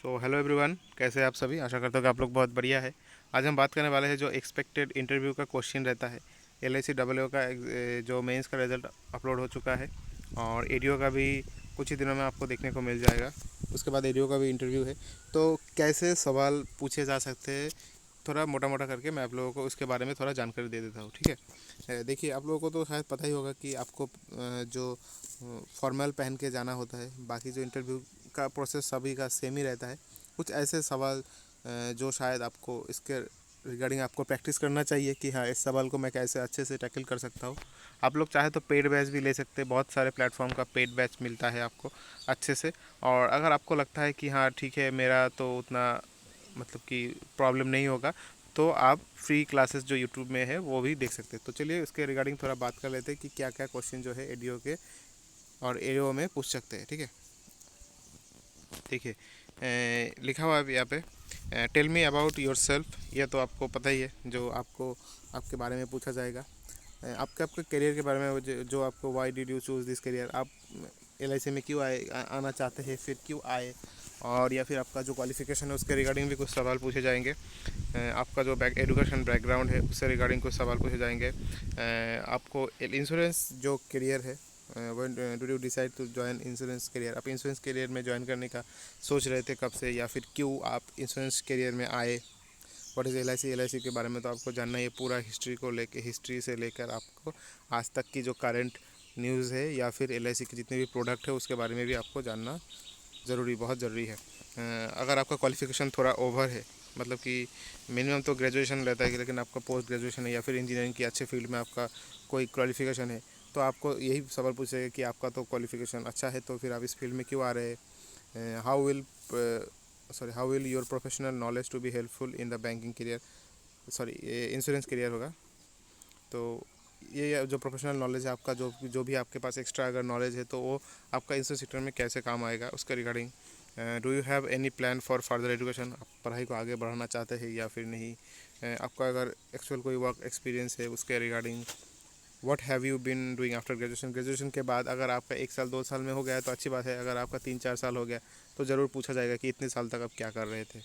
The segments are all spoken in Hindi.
सो हेलो एवरीवन, कैसे हैं आप सभी। आशा करता हूँ कि आप लोग बहुत बढ़िया है। आज हम बात करने वाले हैं जो एक्सपेक्टेड इंटरव्यू का क्वेश्चन रहता है। L I C double O का जो मेंस का रिज़ल्ट अपलोड हो चुका है और एडीओ का भी कुछ ही दिनों में आपको देखने को मिल जाएगा। उसके बाद एडीओ का भी इंटरव्यू है। तो कैसे सवाल पूछे जा सकते हैं, थोड़ा मोटा मोटा करके मैं आप लोगों को उसके बारे में थोड़ा जानकारी दे देता हूँ, ठीक है। देखिए, आप लोगों को तो शायद पता ही होगा कि आपको जो फॉर्मल पहन के जाना होता है। बाकी जो इंटरव्यू का प्रोसेस सभी का सेम ही रहता है। कुछ ऐसे सवाल जो शायद आपको इसके रिगार्डिंग आपको प्रैक्टिस करना चाहिए कि हाँ, इस सवाल को मैं कैसे अच्छे से टैकल कर सकता हूँ। आप लोग चाहे तो पेड बैच भी ले सकते हैं। बहुत सारे प्लेटफॉर्म का पेड बैच मिलता है आपको अच्छे से। और अगर आपको लगता है कि हाँ ठीक है, मेरा तो उतना मतलब कि प्रॉब्लम नहीं होगा, तो आप फ्री क्लासेस जो यूट्यूब में है वो भी देख सकते हैं। तो चलिए उसके रिगार्डिंग थोड़ा बात कर लेते हैं कि क्या क्या क्वेश्चन जो है एडीओ के और एओ में पूछ सकते हैं, ठीक है। देखिए, लिखा हुआ है यहाँ पे, tell me about yourself. यह तो आपको पता ही है, जो आपको आपके बारे में पूछा जाएगा। आपके आपके करियर के बारे में, जो आपको why did you choose this career, आप एल आई सी में क्यों आना चाहते हैं, फिर क्यों आए, और या फिर आपका जो क्वालिफिकेशन है उसके रिगार्डिंग भी कुछ सवाल पूछे जाएंगे। आपका जो एजुकेशन बैकग्राउंड है उससे रिगार्डिंग कुछ सवाल पूछे जाएंगे। आपको इंश्योरेंस जो करियर है, when do you decide to join insurance career, आप इंश्योरेंस करियर में ज्वाइन करने का सोच रहे थे कब से, या फिर क्यों आप इंश्योरेंस करियर में आए। व्हाट इज़ एल आई सी के बारे में तो आपको जानना ही है। पूरा हिस्ट्री को लेके, हिस्ट्री से लेकर आपको आज तक की जो करंट न्यूज़ है, या फिर एल आई सी के जितने भी प्रोडक्ट है उसके बारे में भी आपको जानना ज़रूरी, बहुत ज़रूरी है। अगर आपका क्वालिफ़िकेशन थोड़ा ओवर है, मतलब कि मिनिमम तो ग्रेजुएशन रहता है, लेकिन आपका पोस्ट ग्रेजुएशन है या फिर इंजीनियरिंग की अच्छे फील्ड में आपका कोई क्वालिफ़िकेशन है, तो आपको यही सवाल पूछेगा कि आपका तो क्वालिफ़िकेशन अच्छा है, तो फिर आप इस फील्ड में क्यों आ रहे हैं। How will your professional knowledge to be helpful in the banking career, sorry insurance career होगा। तो ये जो प्रोफेशनल नॉलेज है आपका, जो जो भी आपके पास एक्स्ट्रा अगर नॉलेज है, तो वो आपका इंश्योरेंस सेक्टर में कैसे काम आएगा, उसके regarding. Do you have any plan for further education, आप पढ़ाई को आगे बढ़ाना चाहते हैं या फिर नहीं। आपका अगर एक्चुअल कोई वर्क एक्सपीरियंस है उसके regarding. What have you been doing after graduation, graduation के बाद अगर आपका 1 साल 2 साल में हो गया है तो अच्छी बात है। अगर आपका 3 4 साल हो गया तो ज़रूर पूछा जाएगा कि इतने साल तक आप क्या कर रहे थे।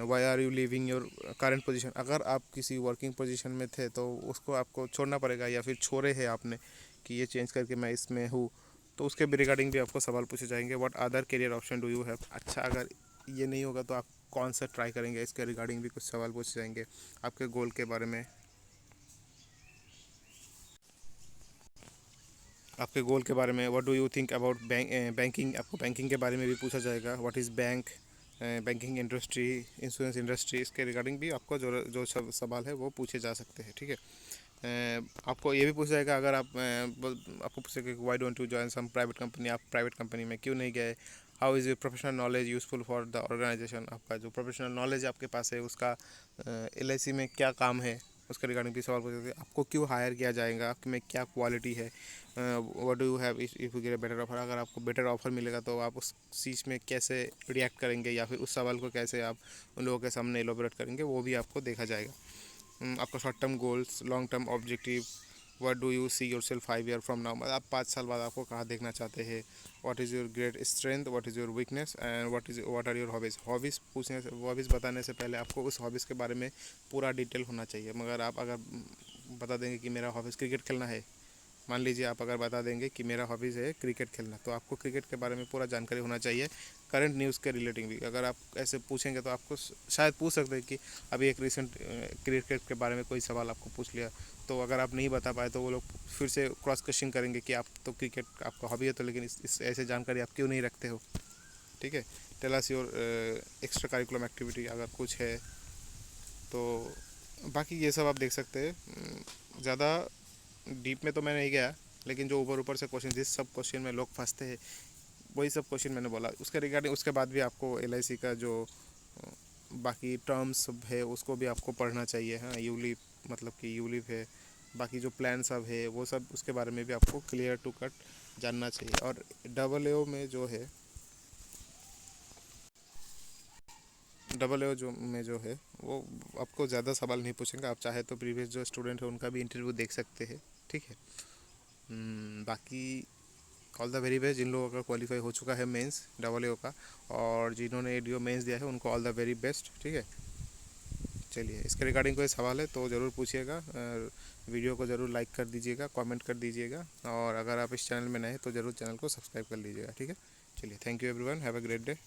Why are you living your current position, अगर आप किसी वर्किंग पोजीशन में थे तो उसको आपको छोड़ना पड़ेगा, या फिर छोड़े हैं आपने कि ये चेंज करके मैं इसमें हूँ, तो उसके भी रिगार्डिंग भी आपको सवाल पूछे जाएंगे। What other career option do you have, अच्छा अगर ये नहीं होगा तो आप कौन सा ट्राई करेंगे, इसके रिगार्डिंग भी कुछ सवाल पूछे जाएंगे। आपके गोल के बारे में, आपके गोल के बारे में। What do you think about banking, आपको बैंकिंग के बारे में भी पूछा जाएगा। What is bank, banking industry, insurance industry, इसके रिगार्डिंग भी आपको जो जो सब सवाल है वो पूछे जा सकते हैं, ठीक है। आपको ये भी पूछा जाएगा, अगर आप आपको पूछेगा कि why don't you join some private company, आप प्राइवेट कंपनी में क्यों नहीं गए। How is your professional knowledge useful for the organisation, आपका जो प्रोफेशनल नॉलेज आपके पास है उसका एल आई सी में क्या काम है, उसके रिगार्डिंग भी सवाल पूछ सकते हैं। आपको क्यों हायर किया जाएगा, आपके में क्या क्वालिटी है। What do you have if you get a better offer, अगर आपको बेटर ऑफर मिलेगा तो आप उस चीज़ में कैसे रिएक्ट करेंगे, या फिर उस सवाल को कैसे आप उन लोगों के सामने एलोबरेट करेंगे, वो भी आपको देखा जाएगा। आपका short term goals, long term objective, what do you see your self 5 year from now, मतलब आप 5 साल बाद आपको कहाँ देखना चाहते हैं। What is your great strength, what is your weakness, and what are your hobbies. Hobbies पूछने से, हॉबीज़ बताने से पहले आपको उस हॉबीज़ के बारे में पूरा डिटेल होना चाहिए। मगर आप अगर बता देंगे कि मेरा हॉबीज़ क्रिकेट खेलना है, मान लीजिए आप अगर बता देंगे कि मेरा हॉबीज़ है क्रिकेट खेलना, तो आपको क्रिकेट के बारे में पूरा जानकारी होना चाहिए, करंट न्यूज़ के रिलेटिंग भी। अगर आप ऐसे पूछेंगे तो आपको शायद पूछ सकते हैं कि अभी एक रिसेंट क्रिकेट के बारे में कोई सवाल आपको पूछ लिया, तो अगर आप नहीं बता पाए तो वो लोग फिर से क्रॉस क्वेश्चन करेंगे कि आप तो क्रिकेट आपका हॉबी है, तो लेकिन इस ऐसे जानकारी आप क्यों नहीं रखते हो, ठीक है। Tell us your extra curriculum activity, अगर कुछ है तो। बाकी ये सब आप देख सकते हैं। ज़्यादा डीप में तो मैं नहीं गया, लेकिन जो ऊपर ऊपर से क्वेश्चन, जिस सब क्वेश्चन में लोग फंसते हैं वही सब क्वेश्चन मैंने बोला। उसके रिगार्डिंग उसके बाद भी आपको एल आई सी का जो बाकी टर्म्स सब है उसको भी आपको पढ़ना चाहिए। हाँ, यूलिप मतलब कि यूलिप है, बाकी जो प्लान सब है वो सब, उसके बारे में भी आपको क्लियर टू कट जानना चाहिए। और डबल ए में जो है, डबल ए जो में जो है वो आपको ज़्यादा सवाल नहीं पूछेंगे। आप चाहे तो प्रीवियस जो स्टूडेंट है उनका भी इंटरव्यू देख सकते हैं, ठीक है। बाकी ऑल द वेरी बेस्ट जिन लोगों का क्वालिफाई हो चुका है मेंस डबल ए का, और जिन्होंने एडीओ मेंस दिया है उनको ऑल द वेरी बेस्ट। ठीक है, चलिए इसके रिगार्डिंग कोई सवाल है तो ज़रूर पूछिएगा, वीडियो को ज़रूर लाइक कर दीजिएगा, कमेंट कर दीजिएगा, और अगर आप इस चैनल में नए हैं तो ज़रूर चैनल को सब्सक्राइब कर लीजिएगा। ठीक है, चलिए, thank you everyone, have a great day.